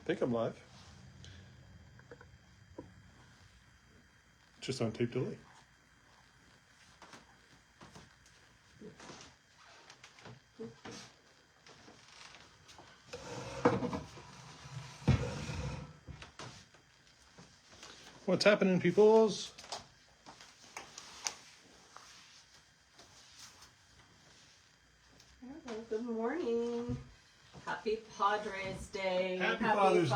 I think I'm live. Just on tape delay. What's happening, peoples? Good morning. Happy Padres Day. Happy Father's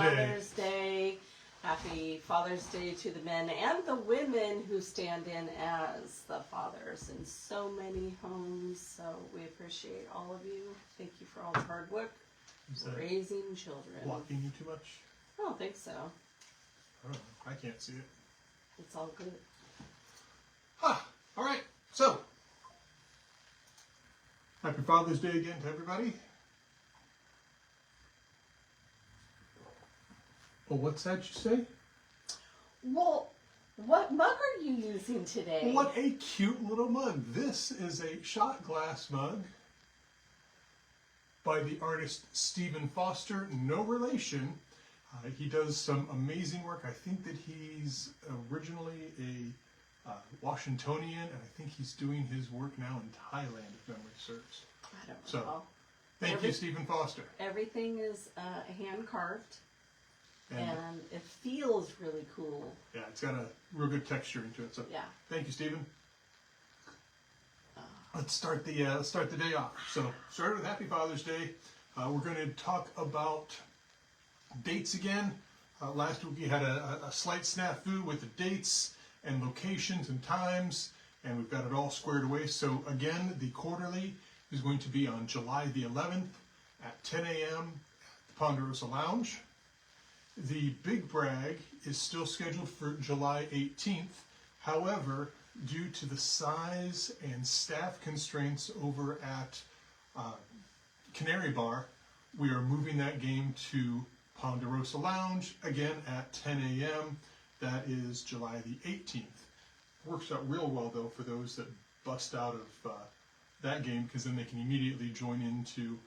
Day. Happy Father's Day to the men and the women who stand in as the fathers in so many homes. So we appreciate all of you. Thank you for all the hard work raising children. Blocking you too much? I don't think so. I don't know. I can't see it. It's all good. All right. So, happy Father's Day again to everybody. Well, what's that you say? Well, what mug are you using today? What a cute little mug. This is a shot glass mug by the artist Stephen Foster. No relation. He does some amazing work. I think that he's originally a Washingtonian, and I think he's doing his work now in Thailand, if memory serves. I don't So, know. thank you, Stephen Foster. Everything is hand carved. And it feels really cool. Yeah, it's got a real good texture into it. So Yeah. thank you, Stephen. Let's start the day off. So started with Happy Father's Day. We're going to talk about dates again. Last week we had a slight snafu with the dates and locations and times, and we've got it all squared away. So again, the quarterly is going to be on July the 11th at 10 a.m. at the Ponderosa Lounge. The Big Brag is still scheduled for July 18th. However, due to the size and staff constraints over at Canary Bar, we are moving that game to Ponderosa Lounge, again at 10 a.m. That is July the 18th. Works out real well, though, for those that bust out of that game, because then they can immediately join into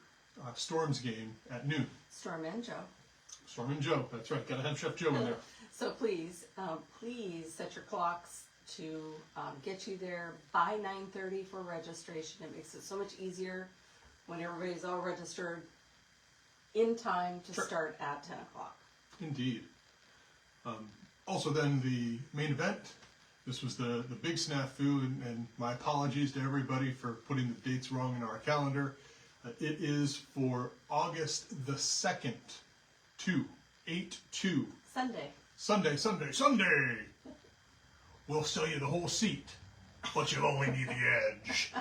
Storm's game at noon. Storm and Joe. Storm and Joe, that's right. Got to have Chef Joe in there. So please set your clocks to get you there by 9:30 for registration. It makes it so much easier when everybody's all registered in time to start at 10 o'clock. Indeed. Also then the main event. This was the big snafu, and my apologies to everybody for putting the dates wrong in our calendar. It is for August the 2nd. 8/2. Sunday. We'll sell you the whole seat, but you'll only need the edge.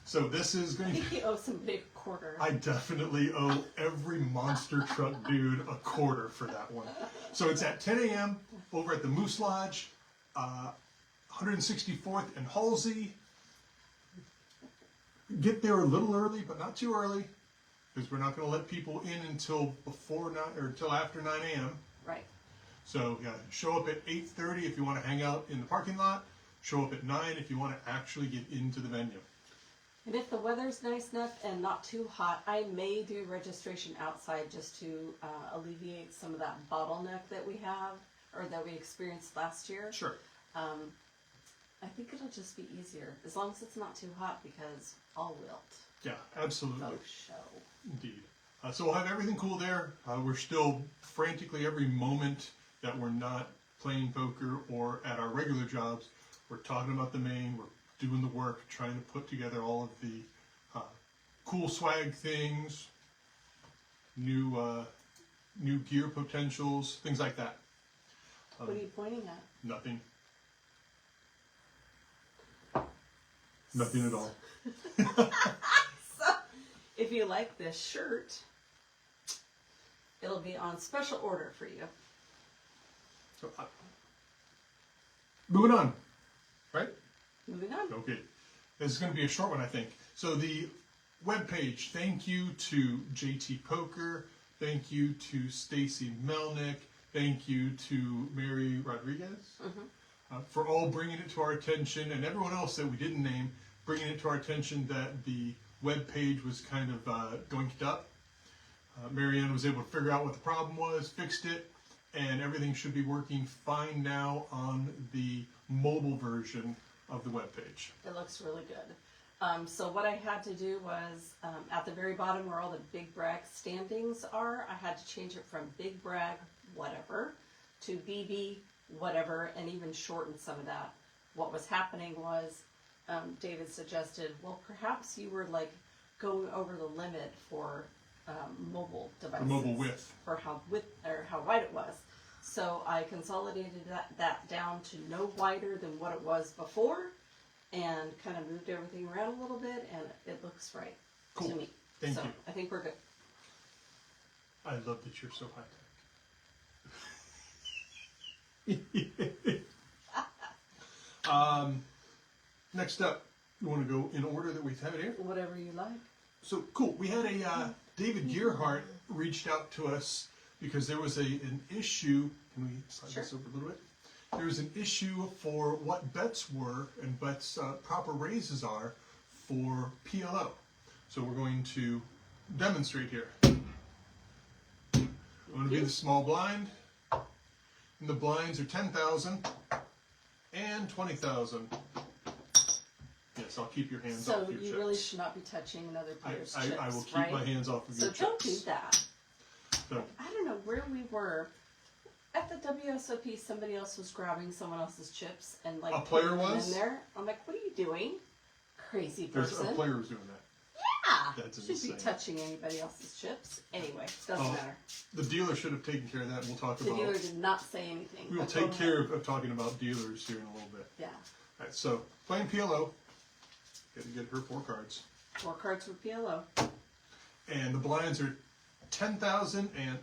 So this is going to be... I think you owe somebody a quarter. I definitely owe every monster truck dude a quarter for that one. So it's at 10 a.m. over at the Moose Lodge, 164th and Halsey. Get there a little early, but not too early, because we're not going to let people in until after 9 a.m. Right. So yeah, show up at 8:30 if you want to hang out in the parking lot. Show up at 9 if you want to actually get into the venue. And if the weather's nice enough and not too hot, I may do registration outside just to alleviate some of that bottleneck that we have, or that we experienced last year. Sure. I think it'll just be easier, as long as it's not too hot, because I'll wilt. Yeah, absolutely. Faux show. Indeed. So we'll have everything cool there. We're still frantically every moment that we're not playing poker or at our regular jobs, we're talking about the main, we're doing the work, trying to put together all of the cool swag things, new gear potentials, things like that. What are you pointing at? Nothing. Nothing at all. So, if you like this shirt, it'll be on special order for you. So, moving on, right? Moving on. Okay. This is going to be a short one, I think. So the webpage, thank you to JT Poker, thank you to Stacy Melnick, thank you to Mary Rodriguez for all bringing it to our attention, and everyone else that we didn't name, bringing it to our attention that the webpage was kind of doinked up. Marianne was able to figure out what the problem was, fixed it, and everything should be working fine now on the mobile version of the web page. It looks really good. So what I had to do was, at the very bottom where all the Big Brag standings are, I had to change it from Big Brag whatever to BB whatever, and even shorten some of that. What was happening was, David suggested, well, perhaps you were like going over the limit for mobile devices. For mobile width. For how wide it was. So I consolidated that down to no wider than what it was before, and kind of moved everything around a little bit, and it looks right Cool. to me. Thank so you. I think we're good. I love that you're so high tech. Next up, you want to go in order that we have it here? Whatever you like. So cool. We had a David Gearhart reached out to us because there was an issue. Can we slide this over a little bit? There was an issue for what bets were and bets proper raises are for PLO. So we're going to demonstrate here. I'm going to be the small blind, and the blinds are 10,000 and 20,000. Yes, I'll keep your hands off your chips. So you really should not be touching another player's chips, I will keep right? my hands off of So your don't do chips. that. So, I don't know where we were. At the WSOP, somebody else was grabbing someone else's chips and like A player putting them was? in there. I'm like, what are you doing? Crazy there's person. a player who's doing that. Yeah. That's Should insane. be touching anybody else's chips. Anyway, doesn't Oh, matter. The dealer should have taken care of that, and we'll talk The about. dealer did not say anything. We will but go take ahead. care of talking about dealers here in a little bit. Yeah. All right, so playing PLO, got to get her 4 cards, 4 cards for PLO. and the blinds are 10,000 and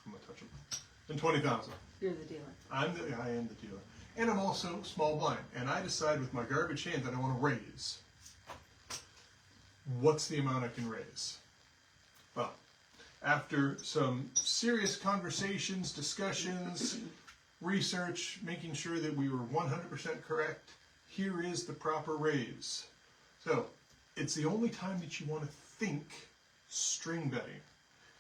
I'm gonna touch them, and 20,000. You're the dealer. I am the dealer, and I'm also small blind, and I decide with my garbage hand that I want to raise. What's the amount I can raise? Well, after some serious conversations, discussions, research, making sure that we were 100% correct, here is the proper raise. So, it's the only time that you want to think string betting.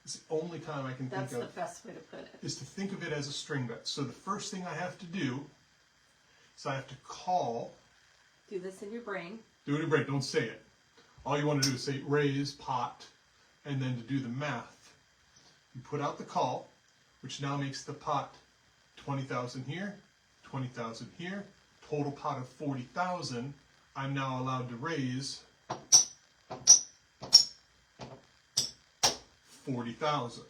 It's the only time I can That's think the of best way to put it. is to think of it as a string bet. So the first thing I have to do is I have to call. Do this in your brain. Do it in break. Don't say it. All you want to do is say raise, pot, and then to do the math, you put out the call, which now makes the pot 20,000 here, 20,000 here, total pot of 40,000. I'm now allowed to raise 40,000.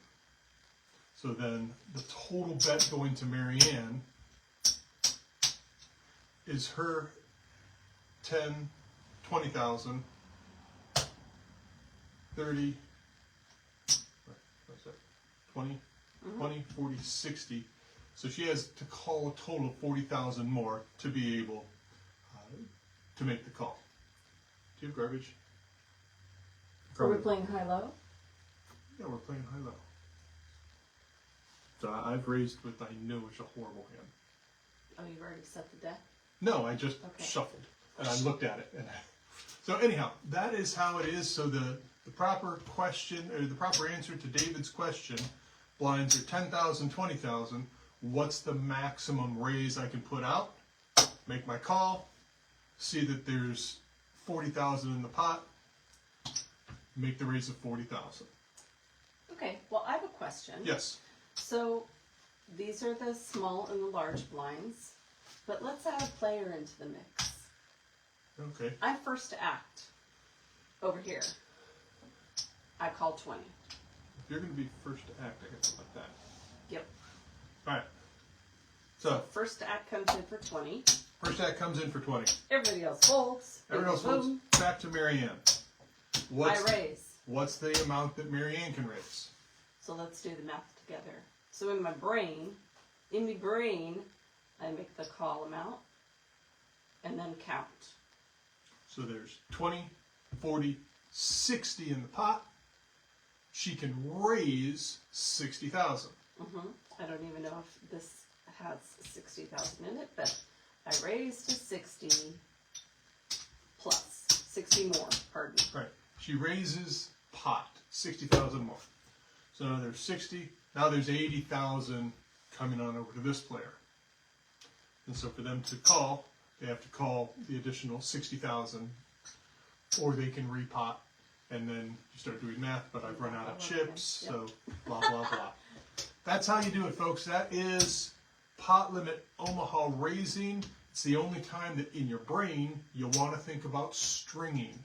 So then the total bet going to Marianne is her 10, 20,000, 30, what's that? 20, 20, 40, 60. So she has to call a total of 40,000 more to be able to make the call. Do you have garbage? Are we playing high-low? Yeah, we're playing high-low. So I've raised what I know is a horrible hand. Oh, you've already set the deck? No, I just shuffled and I looked at it. And so anyhow, that is how it is. So the proper question, or the proper answer to David's question, blinds are 10,000, 20,000. What's the maximum raise I can put out? Make my call, see that there's 40,000 in the pot, make the raise of 40,000. Okay, well, I have a question. Yes. So, these are the small and the large blinds, but let's add a player into the mix. Okay. I first act over here. I call 20. If you're going to be first to act, I guess like that. Yep. All right. So First act comes in for 20. first act comes in for 20. Everybody else folds. Everyone else Boom, folds. Back to Marianne. I raise. What's the amount that Marianne can raise? So let's do the math together. So in my brain, I make the call amount and then count. So there's 20, 40, 60 in the pot. She can raise 60,000. I don't even know if this has 60,000 in it, but I raised to 60 plus 60 more. Pardon. Right. She raises pot 60,000 more. So now there's 60. Now there's 80,000 coming on over to this player. And so for them to call, they have to call the additional 60,000, or they can repot, and then you start doing math, but I've run out of chips, so blah, blah, blah. That's how you do it, folks. That is pot limit Omaha raising. It's the only time that in your brain you'll want to think about stringing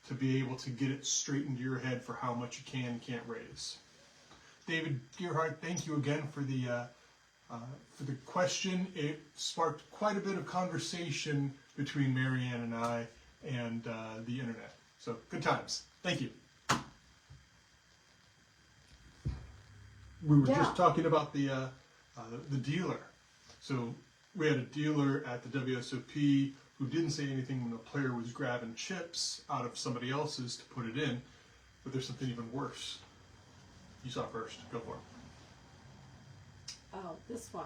to be able to get it straight into your head for how much you can and can't raise. David Gearhart, thank you again for the question. It sparked quite a bit of conversation between Marianne and I and the internet. So good times. Thank you. We were just talking about the dealer. So we had a dealer at the WSOP who didn't say anything when the player was grabbing chips out of somebody else's to put it in. But there's something even worse. You saw first. Go for it. Oh, this one.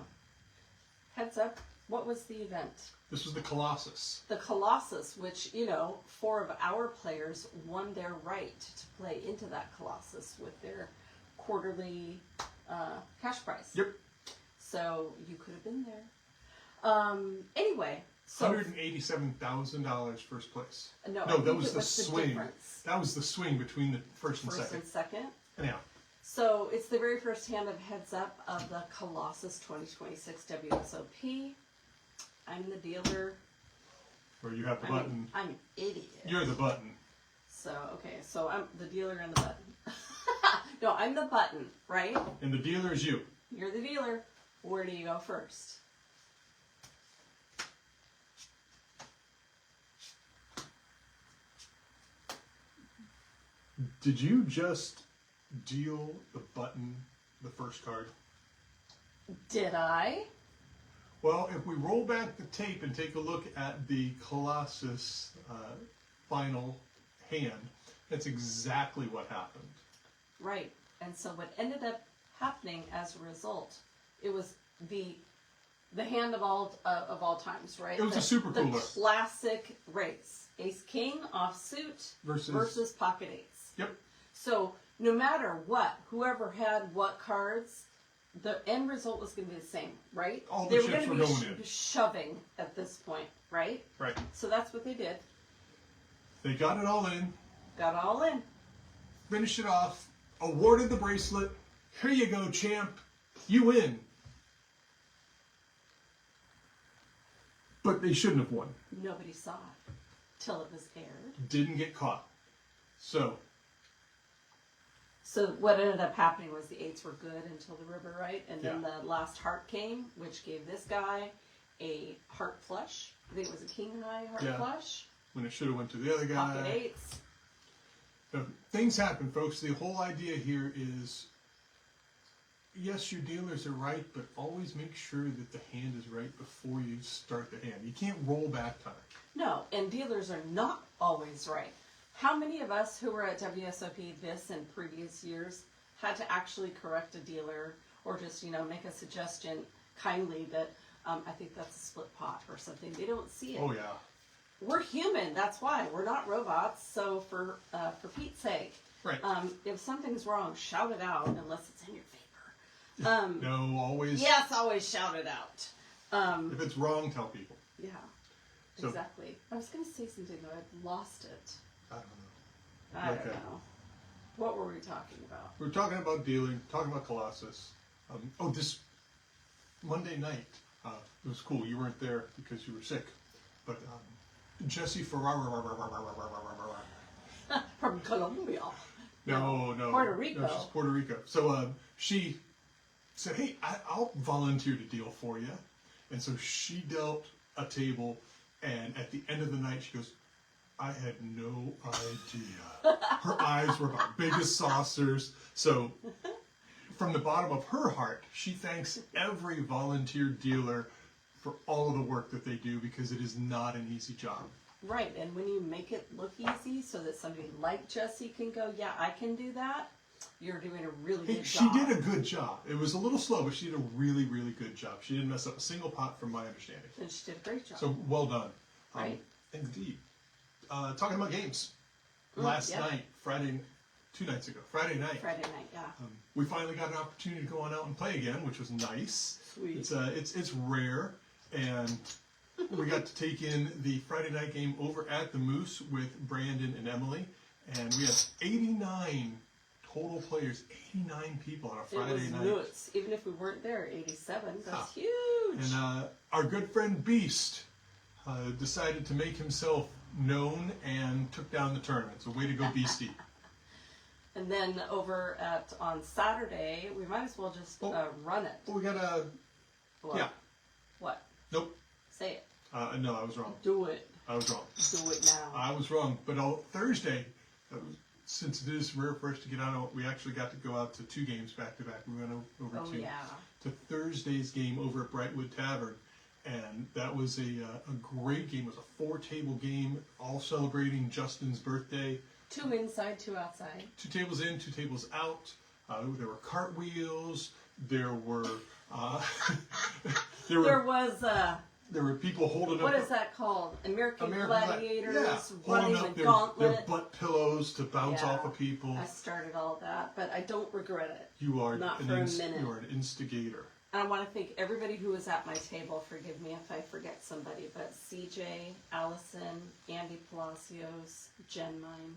Heads up. What was the event? This was the Colossus. The Colossus, which, 4 of our players won their right to play into that Colossus with their quarterly cash prize. Yep. So you could have been there. Anyway, so $187,000 first place. No, that was the swing. Difference. That was the swing between the first and second. Anyhow. So it's the very first hand of Heads Up of the Colossus 2026 WSOP. I'm the dealer. Where you have the button. I'm an idiot. You're the button. So, okay, so I'm the dealer and the button. No, I'm the button, right? And the dealer is you. You're the dealer. Where do you go first? Did you just deal the button the first card? Did I? Well, if we roll back the tape and take a look at the Colossus final hand, that's exactly what happened. Right. And so what ended up happening as a result, it was the hand of all times, right? It was a super cooler. The classic race. Ace King offsuit versus pocket eights. Yep. So no matter what, whoever had what cards, the end result was going to be the same, right? All the chips were going in. Shoving at this point, right? Right. So that's what they did. They got it all in. Got it all in. Finished it off. Awarded the bracelet. Here you go, champ. You win. But they shouldn't have won. Nobody saw it till it was aired. Didn't get caught. So what ended up happening was the eights were good until the river, right? And then the last heart came, which gave this guy a heart flush. I think it was a king high heart flush. When it should have went to the other guy. Pocket eights. So things happen, folks. The whole idea here is, yes, your dealers are right, but always make sure that the hand is right before you start the hand. You can't roll back time. No, and dealers are not always right. How many of us who were at WSOP this and previous years had to actually correct a dealer or just, make a suggestion kindly that I think that's a split pot or something. They don't see it. Oh, yeah. We're human. That's why. We're not robots. So for Pete's sake, right. If something's wrong, shout it out unless it's in your favor. No, always. Yes, always shout it out. If it's wrong, tell people. Yeah, so, exactly. I was going to say something, though. I'd lost it. I don't know. I don't know. What were we talking about? We were talking about dealing, talking about Colossus. This Monday night, it was cool. You weren't there because you were sick. But Jesse Ferrara. From Colombia. No. Puerto Rico. No, she's Puerto Rico. So she said, hey, I'll volunteer to deal for you. And so she dealt a table, and at the end of the night, she goes, I had no idea. Her eyes were about big as saucers. So from the bottom of her heart, she thanks every volunteer dealer for all of the work that they do, because it is not an easy job. Right, and when you make it look easy so that somebody like Jessie can go, yeah, I can do that, you're doing a really good job. She did a good job. It was a little slow, but she did a really, really good job. She didn't mess up a single pot from my understanding. And she did a great job. So well done. Right. Indeed. Talking about games. Last night, Friday 2 nights ago, Friday night. Friday night, yeah. We finally got an opportunity to go on out and play again, which was nice. Sweet. It's rare, and we got to take in the Friday night game over at the Moose with Brandon and Emily, and we had 89 total players, 89 people on a Friday night. It was nuts. Even if we weren't there, 87. That's huge. And our good friend Beast decided to make himself known and took down the tournament. So way to go, Beastie. And then over on Saturday, we might as well just run it. Well, we got a... What? Yeah. What? Nope. Say it. No, I was wrong. Do it. I was wrong. Do it now. I was wrong. But Thursday, since it is rare for us to get out, we actually got to go out to 2 games back to back. We went over to Thursday's game over at Brightwood Tavern. And that was a great game. It was a 4-table game, all celebrating Justin's birthday. 2 inside, 2 outside. 2 tables in, 2 tables out. There were cartwheels. There were there were people holding up. What is that called? American Gladiators holding running up the their gauntlet. butt pillows to bounce off of people. I started all that, but I don't regret it. You are not for a minute. You are an instigator. I want to thank everybody who was at my table. Forgive me if I forget somebody, but CJ, Allison, Andy Palacios, Jen Mine,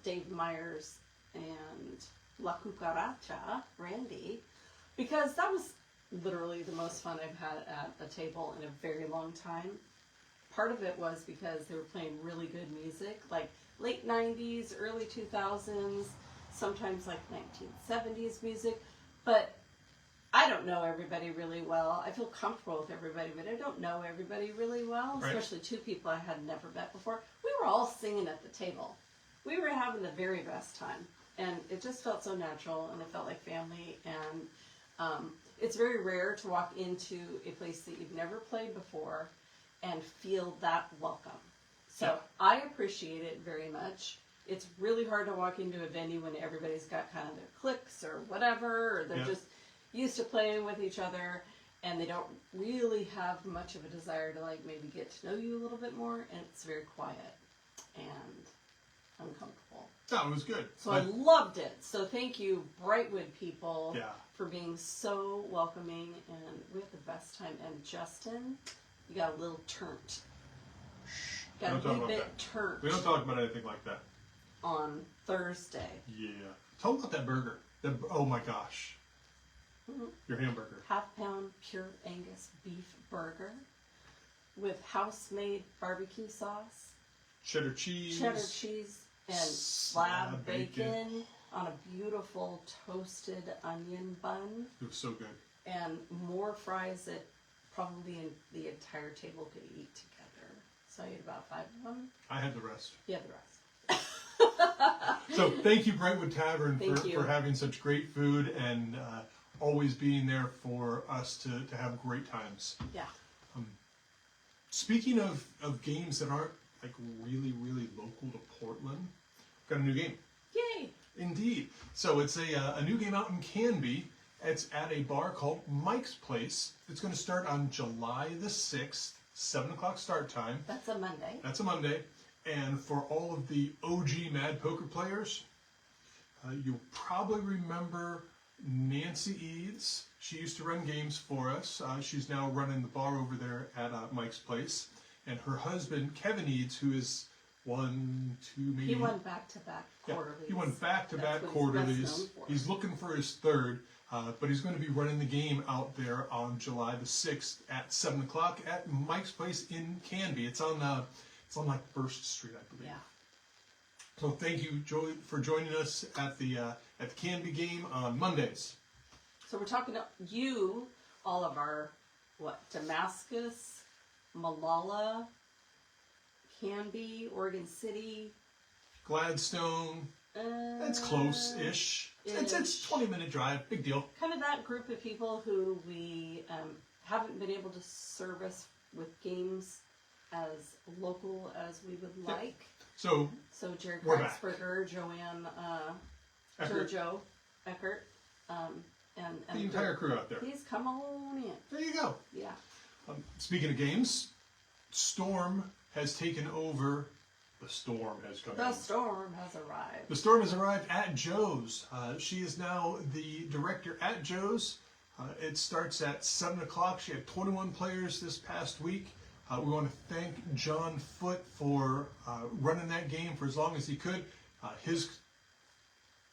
Dave Myers, and La Cucaracha, Randy, because that was literally the most fun I've had at a table in a very long time. Part of it was because they were playing really good music, like late 90s, early 2000s, sometimes like 1970s music, but I don't know everybody really well. I feel comfortable with everybody, but I don't know everybody really well, especially 2 people I had never met before. We were all singing at the table. We were having the very best time, and it just felt so natural, and it felt like family, and it's very rare to walk into a place that you've never played before and feel that welcome. So I appreciate it very much. It's really hard to walk into a venue when everybody's got kind of their cliques or whatever, or they're just used to playing with each other, and they don't really have much of a desire to like maybe get to know you a little bit more, and it's very quiet and uncomfortable. That was good. So I loved it. So thank you, Brightwood people, for being so welcoming, and we had the best time. And Justin, you got a little turnt. Got a wee bit turnt. We don't talk about anything like that. On Thursday. Yeah. Tell them about that burger. Oh my gosh. Your hamburger. Half-pound pure Angus beef burger with house-made barbecue sauce, cheddar cheese, and slab bacon on a beautiful toasted onion bun. It was so good. And more fries that probably the entire table could eat together. So I ate about 5 of them. I had the rest. You had the rest. So thank you, Brightwood Tavern, for having such great food and always being there for us to have great times. Yeah. Speaking of games that aren't like really local to Portland, got a new game. Yay! Indeed. So it's a new game out in Canby. It's at a bar called Mike's Place. It's going to start on July the 6th, 7 o'clock start time. That's a Monday. That's a Monday. And for all of the OG Mad Poker players, you'll probably remember Nancy Eads. She used to run games for us. She's now running the bar over there at Mike's Place. And her husband, Kevin Eads, who is maybe... He won back-to-back quarterlies. He won back-to-back quarterlies. He's looking for his 3rd, but he's going to be running the game out there on July the 6th at 7 o'clock at Mike's Place in Canby. It's on like 1st Street, I believe. Yeah. So thank you, Joey, for joining us at the Canby game on Mondays. So we're talking to you, all of our, Damascus, Malala, Canby, Oregon City, Gladstone. It's close-ish. It's a 20-minute drive. Big deal. Kind of that group of people who we haven't been able to service with games as local as we would like. So Jared Kraxberger, Joanne, Joe Eckert, and the entire crew out there. Please come on in. There you go. Yeah. Speaking of games, Storm has taken over The storm has come The in. storm has arrived. The storm has arrived at Joe's. She is now the director at Joe's. It starts at 7 o'clock. She had 21 players this past week. We want to thank John Foote for running that game for as long as he could. His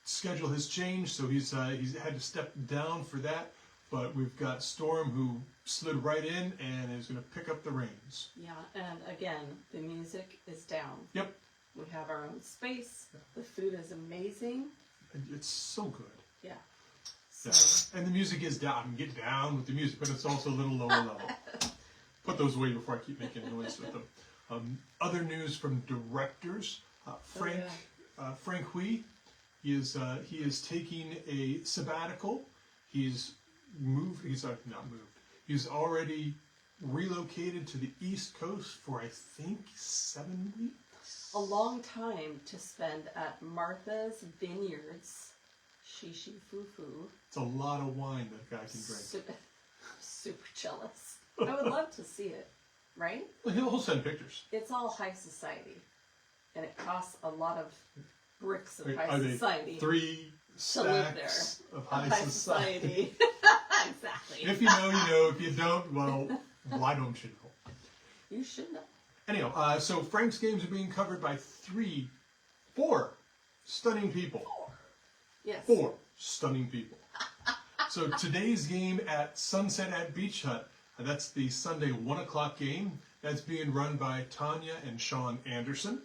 schedule has changed, so he's had to step down for that. But we've got Storm, who slid right in and is going to pick up the reins. Yeah, and again, the music is down. Yep. We have our own space. The food is amazing. It's so good. Yeah. So, Yeah. And the music is down. I can get down with the music, but it's also a little lower level. Put those away before I keep making noise with them. Other news from directors. Frank Hui, he is taking a sabbatical. He's moved. He's not moved. He's already relocated to the East Coast for I think 7 weeks. a long time to spend at Martha's Vineyards. Shishi Foo Foo. It's a lot of wine that guy can drink. Super jealous. I would love to see it, right? Well, he'll send pictures. It's all high society, and it costs a lot of bricks of Wait, high are they society 3 to live stacks there. of high society? Exactly. If you know, you know. If you don't, well, why don't you know? You should know. Anyhow, so Frank's games are being covered by 4 stunning people. Yes. 4 stunning people. So today's game at Sunset at Beach Hut, that's the Sunday 1 o'clock game. That's being run by Tanya and Sean Anderson.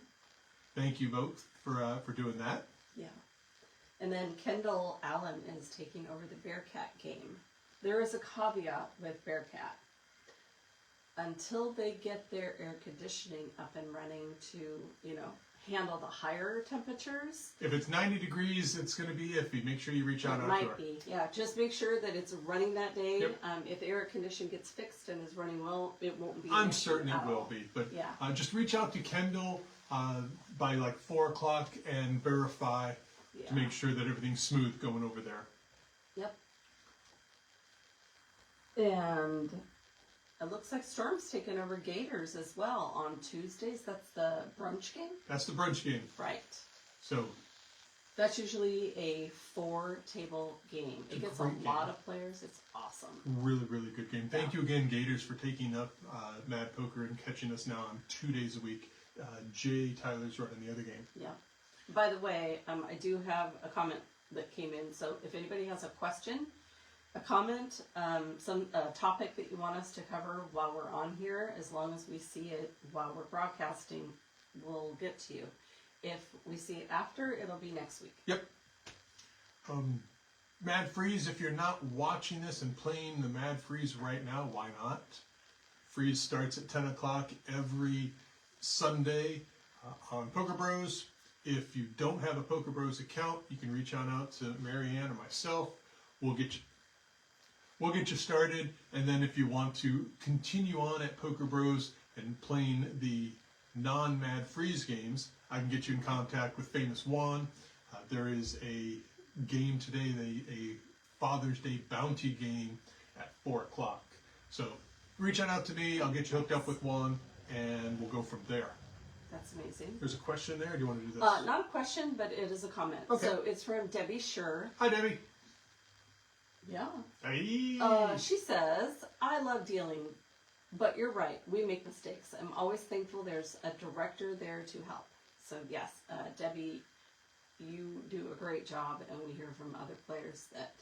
Thank you both for doing that. Yeah. And then Kendall Allen is taking over the Bearcat game. There is a caveat with Bearcat. Until they get their air conditioning up and running to, handle the higher temperatures. If it's 90 degrees, it's going to be iffy. Make sure you reach out outdoor. It might be, yeah. Just make sure that it's running that day. Yep. If the air condition gets fixed and is running well, it won't be. I'm certain it will be. But yeah. Just reach out to Kendall by like 4 o'clock and verify to make sure that everything's smooth going over there. Yep. And it looks like Storm's taking over Gators as well on Tuesdays. That's the brunch game? That's the brunch game. Right. So that's usually a 4-table game. It gets a lot of players. It's awesome. Really, really good game. Thank you again, Gators, for taking up Mad Poker and catching us now on 2 days a week. Jay Tyler's running the other game. Yeah. By the way, I do have a comment that came in. So if anybody has a question, a comment, some topic that you want us to cover while we're on here, as long as we see it while we're broadcasting, we'll get to you. If we see it after, it'll be next week. Yep. Mad Freeze, if you're not watching this and playing the Mad Freeze right now, why not? Freeze starts at 10 o'clock every Sunday on Poker Bros. If you don't have a Poker Bros account, you can reach out to Marianne or myself. We'll get you started, and then if you want to continue on at Poker Bros and playing the non-Mad Freeze games, I can get you in contact with Famous Juan. There is a game today, a Father's Day bounty game at 4 o'clock. So reach out to me, I'll get you hooked up with Juan, and we'll go from there. That's amazing. There's a question there, or do you want to do this? Not a question, but it is a comment. Okay. So it's from Debbie Schur. Hi, Debbie. Yeah. Hey. She says, I love dealing, but you're right. We make mistakes. I'm always thankful there's a director there to help. So yes, Debbie, you do a great job, and we hear from other players that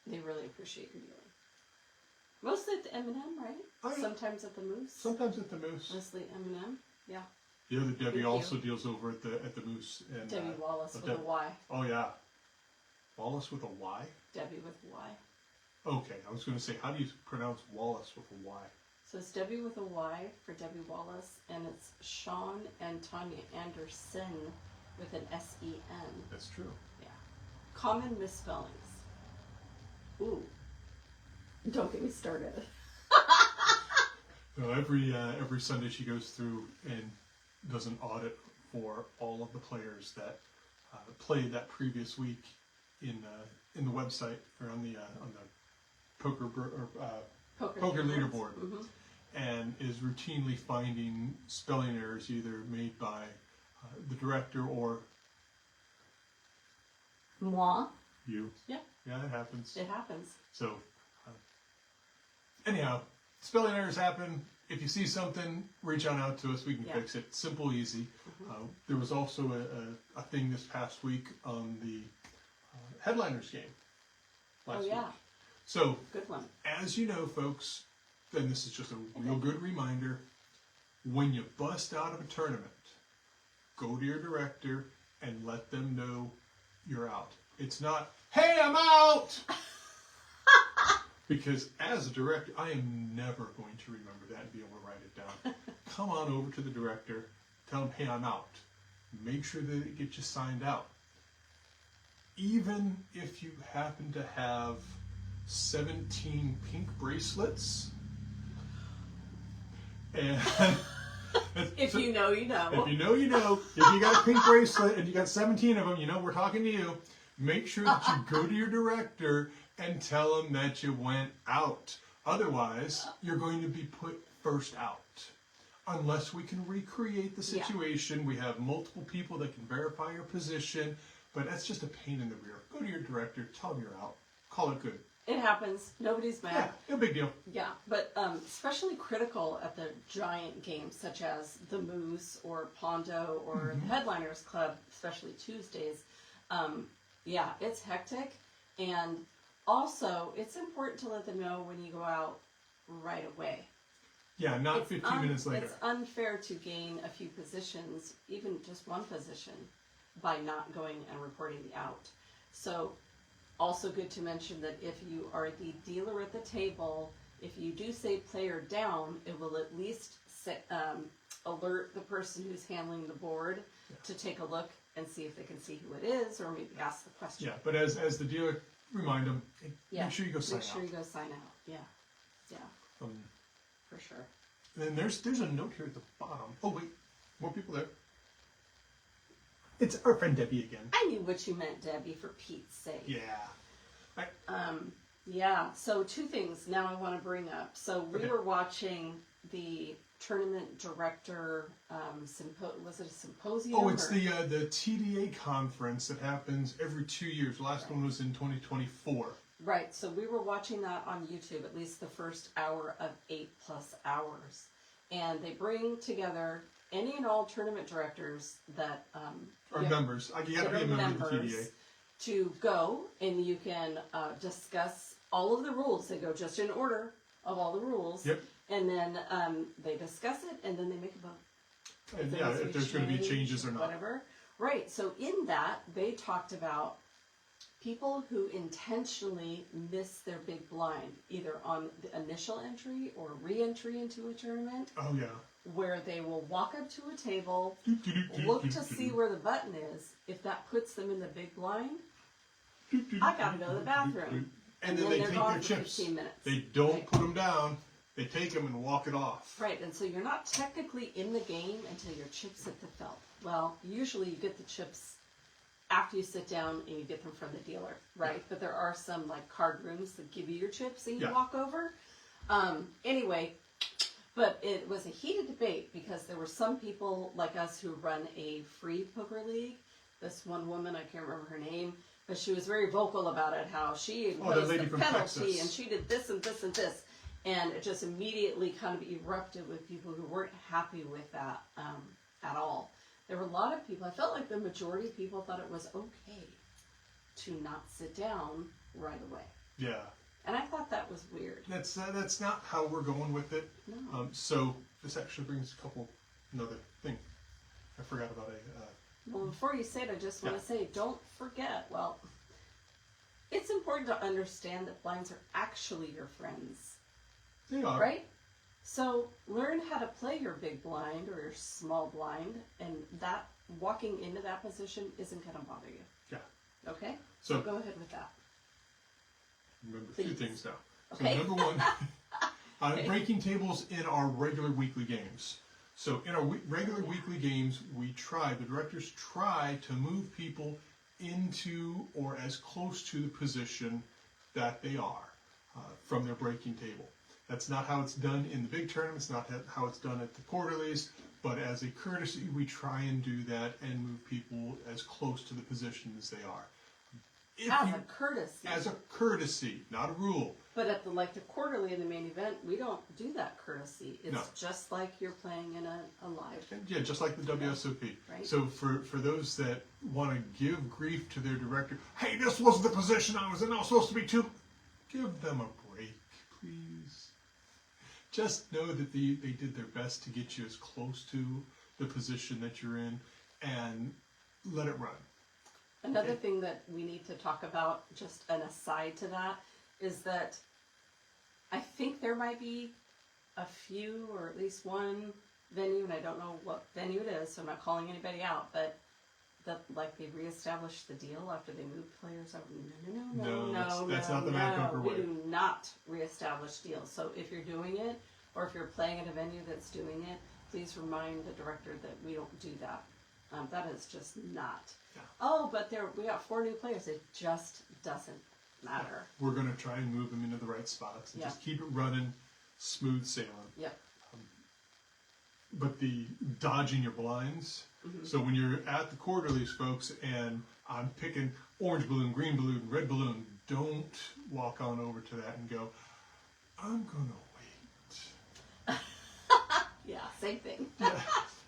they really appreciate your dealing. Mostly at the M&M, right? Oh, yeah. Sometimes at the Moose. Sometimes at the Moose. Mostly M&M, yeah. The other Debbie Thank also you. deals over at the Moose. And, Debbie Wallace with a Y. Oh yeah, Wallace with a Y. Debbie with a Y. Okay, I was going to say, how do you pronounce Wallace with a Y? So it's Debbie with a Y for Debbie Wallace, and it's Sean and Tanya Anderson with an S-E-N. That's true. Yeah. Common misspellings. Ooh. Don't get me started. No, every Sunday she goes through and does an audit for all of the players that played that previous week in the website or on the poker leaderboard, Mm-hmm. and is routinely finding spelling errors either made by the director or Moi. you. Yeah. Yeah, it happens. It happens. So, anyhow, spelling errors happen. If you see something, reach on out to us. We can fix it. Simple, easy. There was also a thing this past week on the Headliners game last week. So, good one. As you know, folks, and this is just a real good reminder, when you bust out of a tournament, go to your director and let them know you're out. It's not, hey, I'm out! Because as a director, I am never going to remember that and be able to write it down. Come on over to the director, tell him, hey, I'm out. Make sure that it gets you signed out. Even if you happen to have 17 pink bracelets, and if you know, you know. If you know, you know. If you got a pink bracelet and you got 17 of them, you know we're talking to you. Make sure that you go to your director and tell them that you went out. Otherwise, you're going to be put first out. Unless we can recreate the situation. We have multiple people that can verify your position, but that's just a pain in the rear. Go to your director, tell them you're out. Call it good. It happens. Nobody's mad. Yeah, no big deal. Yeah, but especially critical at the giant games such as the Moose or Pondo or the Headliners Club, especially Tuesdays. Yeah, it's hectic. And also, it's important to let them know when you go out right away. Yeah, not 15 minutes later. It's unfair to gain a few positions, even just one position, by not going and reporting the out. So, also good to mention that if you are the dealer at the table, if you do say player down, it will at least alert the person who's handling the board to take a look and see if they can see who it is, or maybe ask the question. Yeah, but as the dealer, remind them, make sure you go sign out. Make sure you go sign out. Yeah, yeah, for sure. And then there's a note here at the bottom. Oh wait, more people there. It's our friend Debbie again. I knew what you meant, Debbie, for Pete's sake. Yeah. Yeah, so two things now I want to bring up. So we were watching the tournament director, was it a symposium? Oh, it's the TDA conference that happens every 2 years. The last one was in 2024. Right, so we were watching that on YouTube, at least the first hour of 8+ hours. And they bring together any and all tournament directors that Or members. You got to be a member of the TDA. To go, and you can discuss all of the rules. They go just in order of all the rules. Yep. And then they discuss it, and then they make a vote. And if there's going to be changes or not. Whatever. Right, so in that, they talked about people who intentionally miss their big blind, either on the initial entry or re-entry into a tournament. Oh, yeah. Where they will walk up to a table, look to see where the button is. If that puts them in the big blind, I gotta go to the bathroom. And then they take their chips. 15 minutes. They don't put them down. They take them and walk it off. Right, and so you're not technically in the game until your chips hit the felt. Well, usually you get the chips after you sit down and you get them from the dealer, right? Yeah. But there are some like card rooms that give you your chips and you walk over. Anyway, but it was a heated debate because there were some people like us who run a free poker league. This one woman, I can't remember her name, but she was very vocal about it, how she imposed a penalty and she did this and this and this. And it just immediately kind of erupted with people who weren't happy with that at all. There were a lot of people, I felt like the majority of people thought it was okay to not sit down right away. Yeah. And I thought that was weird. That's not how we're going with it. No. So this actually brings another thing. I forgot about Well, before you say it, I just want to say, don't forget, it's important to understand that blinds are actually your friends. They are. Right? So learn how to play your big blind or your small blind, and that walking into that position isn't going to bother you. Yeah. Okay? So go ahead with that. Remember a few things now. Okay. So number one, breaking tables in our regular weekly games. So in our regular weekly games, the directors try to move people into or as close to the position that they are from their breaking table. That's not how it's done in the big tournaments, not how it's done at the quarterlies, but as a courtesy, we try and do that and move people as close to the position as they are. As a courtesy. As a courtesy, not a rule. But at the quarterly in the main event, we don't do that courtesy. It's No. just like you're playing in a live. And yeah, just like the WSOP. Right. So for those that want to give grief to their director, hey, this wasn't the position I was in, I was supposed to be too. Give them a break, please. Just know that they did their best to get you as close to the position that you're in, and let it run. Another thing that we need to talk about, just an aside to that, is that I think there might be a few, or at least one venue, and I don't know what venue it is, so I'm not calling anybody out, but that they reestablished the deal after they moved players over. No, that's not the Mad Poker way. We do not reestablish deals. So if you're doing it, or if you're playing at a venue that's doing it, please remind the director that we don't do that. That is just not. Yeah. Oh, but we got 4 new players. It just doesn't matter. We're going to try and move them into the right spots and just keep it running, smooth sailing. Yep. But the dodging your blinds. So when you're at the quarterlies, folks, and I'm picking orange balloon, green balloon, red balloon, don't walk on over to that and go, I'm going to wait. Yeah, same thing. Yeah.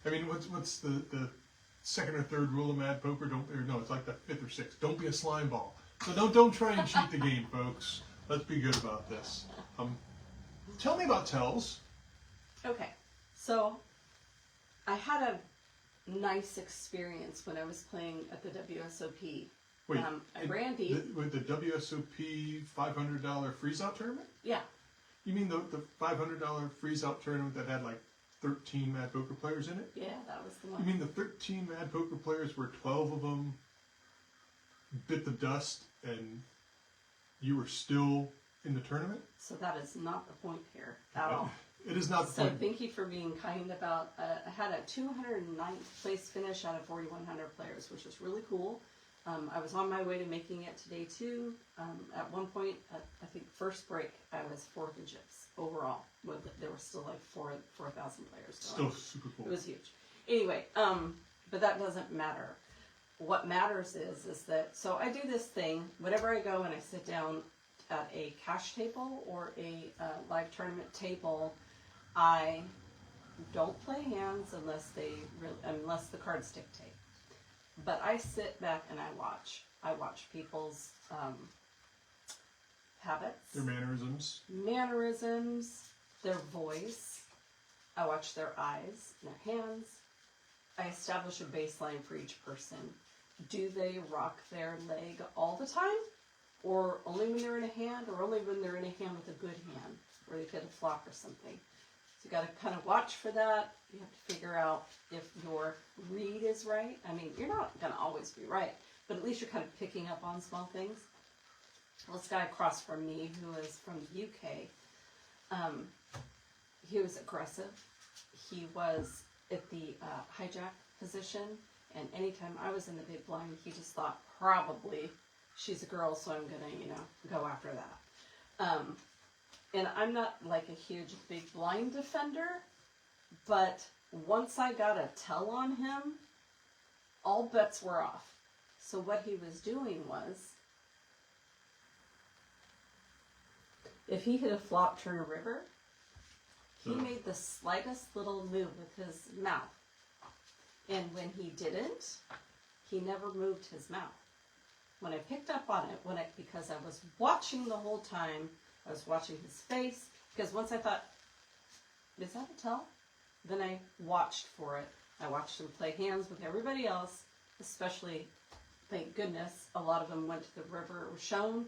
I mean, what's the second or third rule of Mad Poker? It's like the 5th or 6th. Don't be a slime ball. So don't try and cheat the game, folks. Let's be good about this. Tell me about tells. Okay, so I had a nice experience when I was playing at the WSOP. Wait, Randy. With the WSOP $500 freeze-out tournament? Yeah. You mean the $500 freeze-out tournament that had like 13 Mad Poker players in it? Yeah, that was the You one. mean the 13 Mad Poker players where 12 of them bit the dust and you were still in the tournament? So that is not the point here at all. It is not the So point. thank you for being kind about. I had a 209th place finish out of 4,100 players, which was really cool. I was on my way to making it to day 2. At one point, I think first break, I was 4th in chips overall. There were still like 4,000 players going. Still super cool. It was huge. Anyway, but that doesn't matter. What matters is that, so I do this thing, whenever I go and I sit down at a cash table or a live tournament table, I don't play hands unless the cards dictate. But I sit back and I watch. I watch people's habits, Their mannerisms, their voice. I watch their eyes, their hands. I establish a baseline for each person. Do they rock their leg all the time? Or only when they're in a hand, or only when they're in a hand with a good hand, where they've hit a flop or something. So you got to kind of watch for that. You have to figure out if your read is right. I mean, you're not going to always be right, but at least you're kind of picking up on small things. Well, this guy across from me, who is from the UK, he was aggressive. He was at the hijack position, and anytime I was in the big blind, he just thought, probably she's a girl, so I'm gonna, go after that. And I'm not like a huge big blind defender, but once I got a tell on him, all bets were off. So what he was doing was, if he hit a flop, turn a river, he made the slightest little move with his mouth. And when he didn't, he never moved his mouth. When I picked up on it, because I was watching the whole time, I was watching his face, because once I thought, is that a tell? Then I watched for it. I watched him play hands with everybody else, especially, thank goodness, a lot of them went to the river or shown,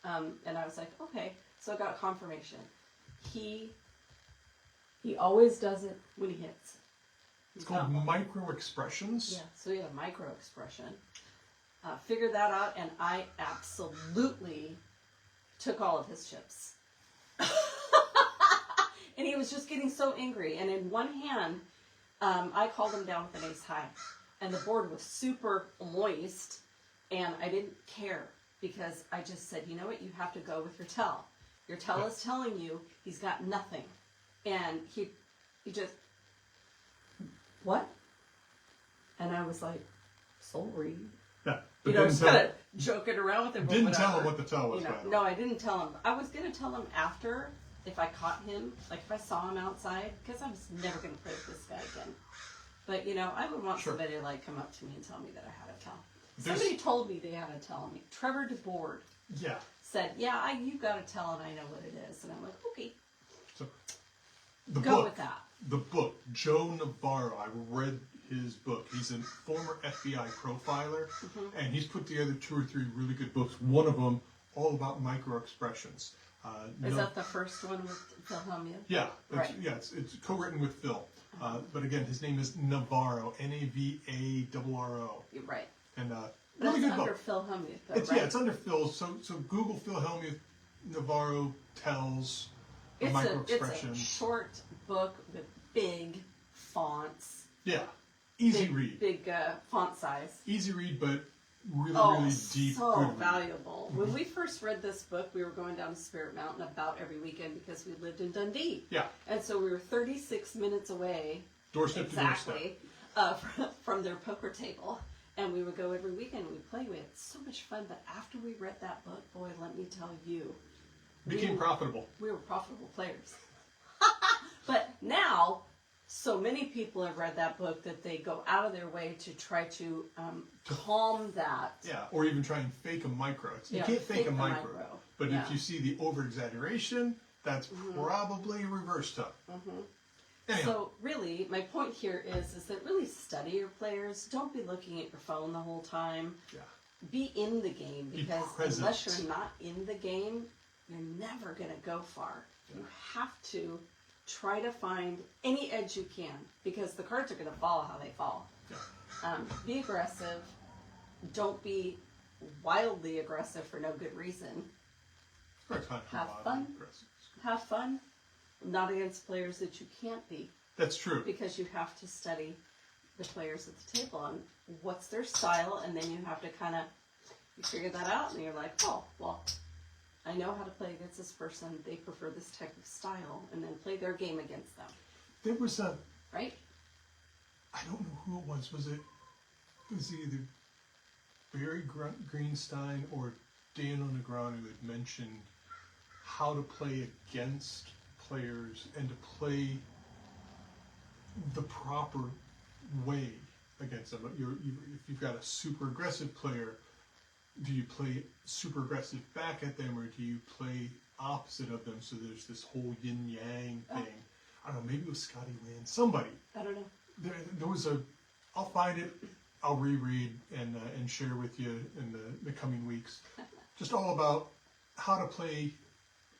and I was like, okay, so I got confirmation. He always does it when he hits. It's called micro expressions. Yeah, so he had a micro expression. Figured that out, and I absolutely took all of his chips. And he was just getting so angry. And in one hand, I called him down with an ace high. And the board was super moist, and I didn't care because I just said, you know what, you have to go with your tell. Your teller's telling you he's got nothing. And he just, what? And I was like, sorry. Yeah. You know, just kind of joking around with him. Didn't tell him what the tell was, you know, by the way. No, I didn't tell him. I was going to tell him after, if I caught him, like if I saw him outside, because I was never going to play with this guy again. But, you know, I would want somebody to like come up to me and tell me that I had to tell. Somebody told me they had to tell me. Trevor DeBoard said, yeah, you've got to tell and I know what it is. And I'm like, okay. So, Go with that. The book, Joe Navarro, I read his book. He's a former FBI profiler, and he's put together 2 or 3 really good books. One of them, all about micro expressions. Is that the first one with Phil Hellmuth? Yeah, Right. It's co-written with Phil. But again, his name is Navarro, Navarro. You're right. And But really it's good under book. Phil Hellmuth, though, It's, right? Yeah, it's under Phil. So Google Phil Hellmuth Navarro tells a It's micro a expression. short book with big fonts. Yeah, easy big, read. Big font size. Easy read, but really, Oh, really deep. so good read. valuable. When we first read this book, we were going down to Spirit Mountain about every weekend because we lived in Dundee. Yeah. And so we were 36 minutes away, Doorstep to doorstep. exactly, from their poker table. And we would go every weekend and we'd play. We had so much fun. But after we read that book, boy, let me tell you. Became profitable. We were profitable players. But now, so many people have read that book that they go out of their way to try to calm that. Yeah, or even try and fake a micro. You Yeah, can't fake a the micro. But Yeah. if you see the over-exaggeration, that's probably a reverse tone. Anyhow, So really, my point here is that really study your players. Don't be looking at your phone the whole time. yeah. Be in the game, Be because present. unless you're not in the game, you're never going to go far. Yeah. You have to try to find any edge you can, because the cards are going to fall how they fall. Yeah. Be aggressive. Don't be wildly aggressive for no good reason. Correct. Have fun. Have fun. Not against players that you can't be, That's true. because you have to study the players at the table and what's their style, and then you have to kind of figure that out, and you're like, oh, well, I know how to play against this person. They prefer this type of style, and then play their game against them. There was a, Right? I don't know who it was. Was it either Barry Greenstein or Daniel Negreanu who had mentioned how to play against players and to play the proper way against them. If you've got a super aggressive player, do you play super aggressive back at them, or do you play opposite of them? So there's this whole yin yang thing. I don't know. Maybe it was Scotty Lynn. Somebody. I don't know. There was a. I'll find it. I'll reread and share with you in the coming weeks. Just all about how to play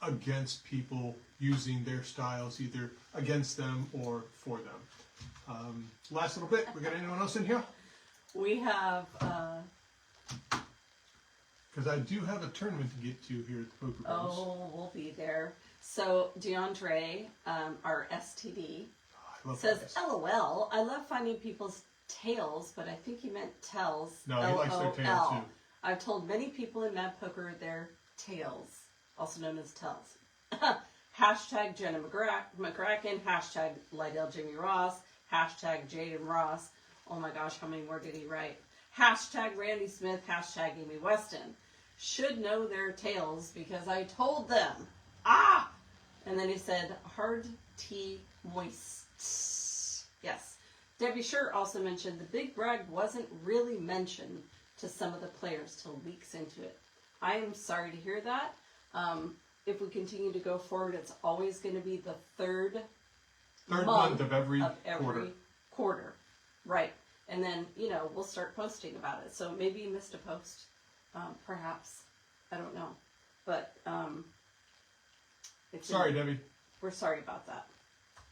against people using their styles, either against them or for them. Last little bit. We got anyone else in here? We have, Because I do have a tournament to get to here at the Poker Bros. we'll be there. So DeAndre, our STD, I love says, this. LOL, I love finding people's tails, but I think he meant tells. No, he likes their tail LOL. too. I've told many people in Mad Poker their tails, also known as tells. Hashtag Jenna McCracken, hashtag Lydell Jimmy Ross, hashtag Jaden Ross. Oh my gosh, how many more did he write? Hashtag Randy Smith, hashtag Amy Weston. Should know their tails because I told them. Ah! And then he said, hard tea moist. Yes. Debbie Scher also mentioned the big brag wasn't really mentioned to some of the players till weeks into it. I am sorry to hear that. If we continue to go forward, it's always going to be the third month of every quarter. Right. And then, we'll start posting about it. So maybe you missed a post. Perhaps. I don't know. But Sorry, Debbie. we're sorry about that.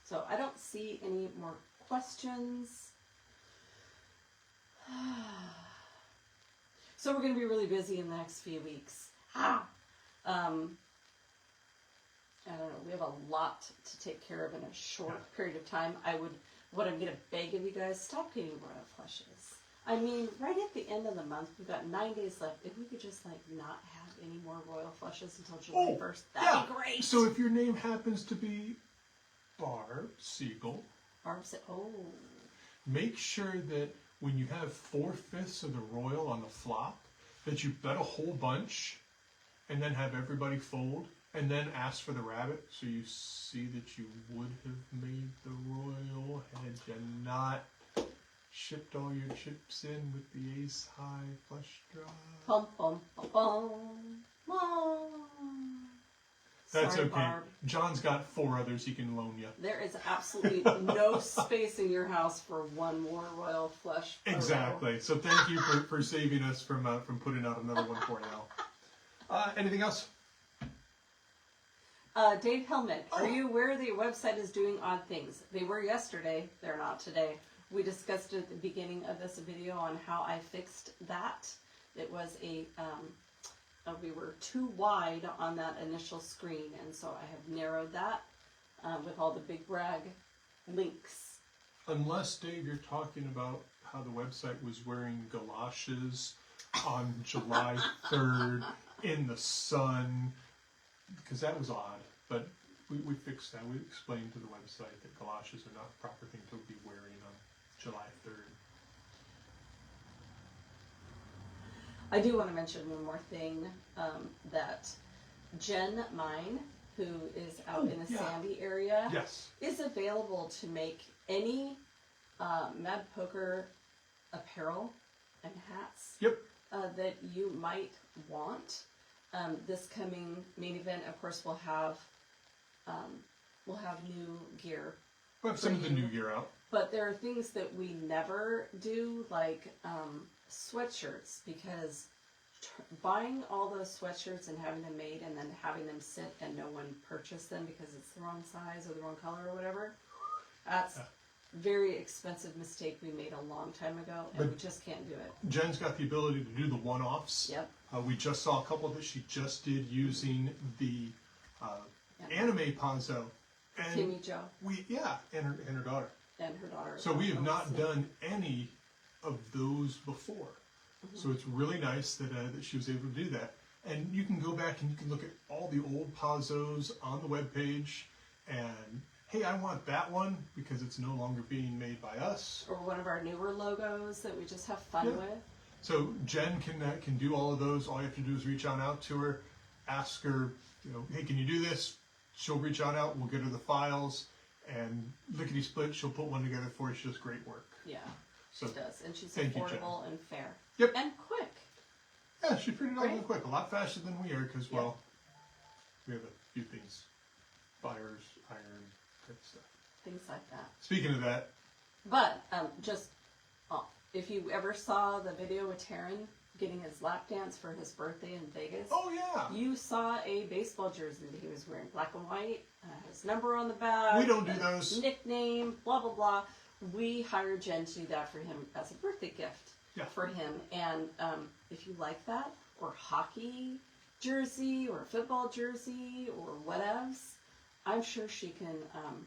So I don't see any more questions. So we're going to be really busy in the next few weeks. I don't know. We have a lot to take care of in a short period of time. What I'm going to beg of you guys, stop getting royal flushes. I mean, right at the end of the month, we've got 9 days left. If we could just not have any more royal flushes until July 1st, that'd be great. So if your name happens to be Barb Siegel, Barb said, oh. make sure that when you have 4/5 of the royal on the flop, that you bet a whole bunch and then have everybody fold and then ask for the rabbit so you see that you would have made the royal had you not shipped all your chips in with the ace high flush draw. Bum, bum, bum, bum, bum. That's Sorry, okay. Barb. John's got 4 others he can loan you. There is absolutely no space in your house for one more royal flush. Photo. Exactly. So thank you for saving us from putting out another one for now. Anything else? Dave Hellman, are you aware that your website is doing odd things? They were yesterday, they're not today. We discussed at the beginning of this video on how I fixed that. It was we were too wide on that initial screen, and so I have narrowed that with all the big brag links. Unless, Dave, you're talking about how the website was wearing galoshes on July 3rd in the sun, because that was odd. But we fixed that. We explained to the website that galoshes are not the proper thing to be wearing on July 3rd. I do want to mention one more thing, that Jen Mine, who is out in the Sandy area, Yes. is available to make any Mad Poker apparel and hats Yep. that you might want. This coming main event, of course, will have new gear. We'll have some of the new gear out. But there are things that we never do, like sweatshirts, because buying all those sweatshirts and having them made and then having them sit and no one purchase them because it's the wrong size or the wrong color or whatever, that's a very expensive mistake we made a long time ago, and we just can't do it. Jen's got the ability to do the one-offs. Yep. We just saw a couple that she just did using the anime Ponzo. And Timmy Joe and her daughter. and her daughter. So we have not done any of those before. Mm-hmm. So it's really nice that she was able to do that. And you can go back and you can look at all the old Pazos on the webpage and, hey, I want that one because it's no longer being made by us. Or one of our newer logos that we just have fun with. So Jen can do all of those. All you have to do is reach on out to her, ask her, hey, can you do this? She'll reach on out. We'll get her the files, and lickety split. She'll put one together for you. She does great work. Yeah, So she does, and she's thank you, affordable and fair. Yep. And quick. Yeah, she figured it out real Right? quick, a lot faster than we are, because we have a few things, fires, iron, type stuff. Things like that. Speaking of that, But if you ever saw the video with Taryn getting his lap dance for his birthday in Vegas, you saw a baseball jersey that he was wearing, black and white, his number on the back. We don't do those. Nickname, blah blah blah. We hired Jen to do that for him as a birthday gift for him. And if you like that, or hockey jersey, or football jersey, or whatevs, I'm sure she can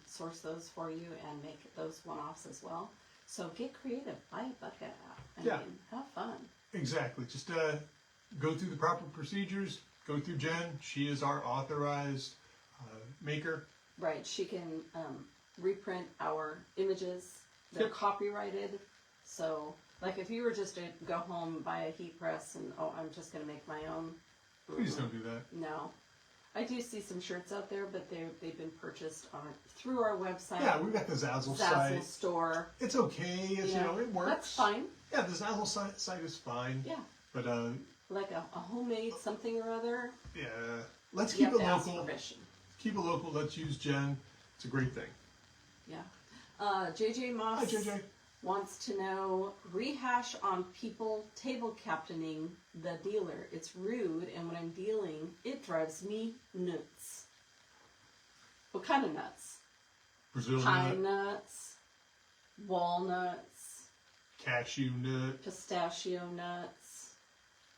source those for you and make those one-offs as well. So get creative. Buy a bucket app. I mean, have fun. Exactly. Just go through the proper procedures. Go through Jen. She is our authorized maker. Right. She can reprint our images. They're copyrighted. So, like, if you were just to go home, buy a heat press, and, I'm just going to make my own. Please don't do that. No. I do see some shirts out there, but they've been purchased through our website. Yeah, we've got the Zazzle site. store. It's okay. It works. That's fine. Yeah, the Zazzle site is fine. Yeah. But like a homemade something or other. yeah, let's You keep have it to ask local. permission. Keep it local. Let's use Jen. It's a great thing. Yeah. JJ Moss Hi, JJ. wants to know, rehash on people table captaining the dealer. It's rude, and when I'm dealing, it drives me nuts. What kind of nuts? Brazil Pine nut, nuts, walnuts, cashew nut, pistachio nuts,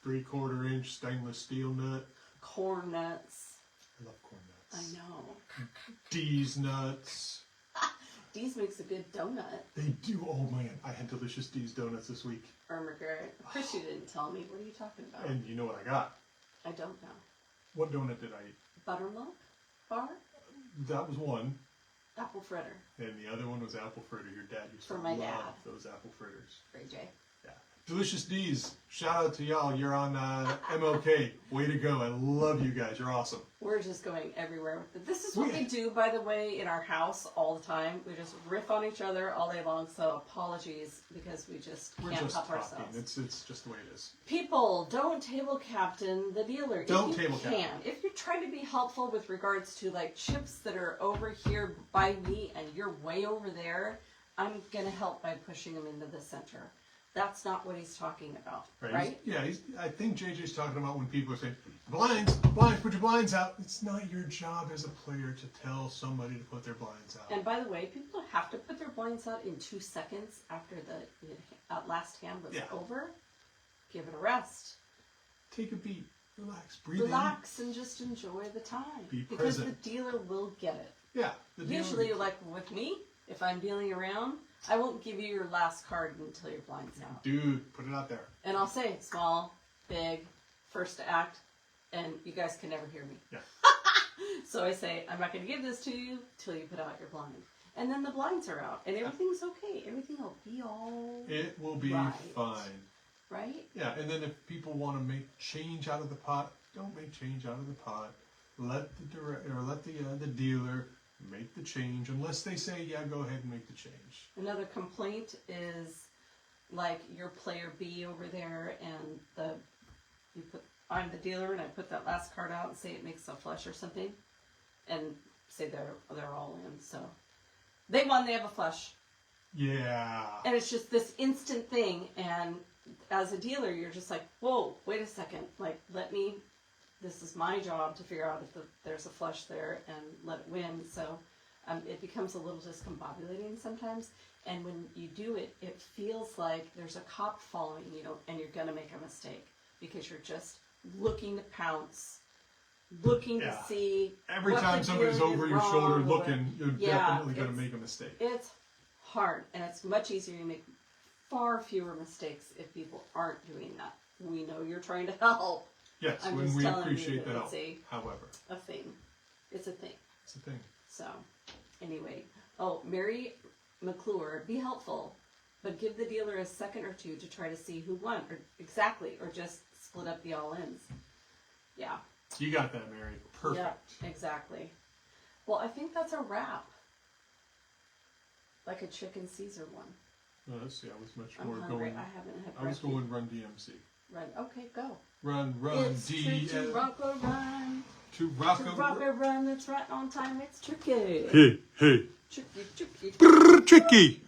3/4 inch stainless steel nut. corn nuts. I love corn nuts. I know. D's nuts. D's makes a good donut. They do. Oh man, I had delicious D's donuts this week. Or Margaret. Of course you didn't tell me. What are you talking about? And you know what I got? I don't know. What donut did I eat? Buttermilk bar? That was one. Apple fritter. And the other one was apple fritter. Your dad used For to my love dad. those apple fritters. Ray J. Yeah. Delicious D's. Shout out to y'all. You're on MLK. Way to go. I love you guys. You're awesome. We're just going everywhere with it. This is what we do, by the way, in our house all the time. We just riff on each other all day long. So apologies because we just We're can't just help talking. ourselves. It's just the way it is. People, don't table captain the dealer. Don't if you table can. captain. If you're trying to be helpful with regards to like chips that are over here by me and you're way over there, I'm gonna help by pushing them into the center. That's not what he's talking about, right? I think JJ's talking about when people are saying, blinds, put your blinds out. It's not your job as a player to tell somebody to put their blinds out. And by the way, people have to put their blinds out in 2 seconds after the last hand was over. Give it a rest. Take a beat. Relax. Breathe Relax and just enjoy the time. Be because present. the dealer will get it. Yeah. The dealer Usually, like with me, if I'm dealing around, I won't give you your last card until your blind's out. Dude, put it out there. And I'll say small, big, first to act, and you guys can never hear me. Yeah. So I say, I'm not going to give this to you till you put out your blind. And then the blinds are out, and everything's okay. Everything will be all It will be right. fine. Right? Yeah, and then if people want to make change out of the pot, don't make change out of the pot. Let the dealer make the change, unless they say, yeah, go ahead and make the change. Another complaint is like your player B over there, and I'm the dealer, and I put that last card out and say it makes a flush or something, and say they're all in. So they won, they have a flush, Yeah. and it's just this instant thing. And as a dealer, you're just like, whoa, wait a second, like this is my job to figure out if there's a flush there and let it win. So it becomes a little discombobulating sometimes. And when you do it, it feels like there's a cop following you, and you're going to make a mistake because you're just looking to pounce, looking to see. Every what time the somebody's dealer over did your shoulder wrong or- looking, you're definitely going to make a mistake. It's hard, and it's much easier to make far fewer mistakes if people aren't doing that. We know you're trying to help. Yes, I'm when just we telling you appreciate that the it's help. However, a thing. It's a thing. it's a thing. So, anyway. Oh, Mary McClure, be helpful, but give the dealer a second or two to try to see who won, or just split up the all-ins. Yeah. You got that, Mary. Perfect. Yeah, exactly. Well, I think that's a wrap. Like a chicken Caesar one. Well, let's see. I was much I'm more hungry. going. I haven't had I was breakfast. going Run DMC. Run. Okay, go. Run, It's tricky to rock or run. To rock To rock or run, that's right on time. It's tricky. Hey, hey. Tricky. Tricky.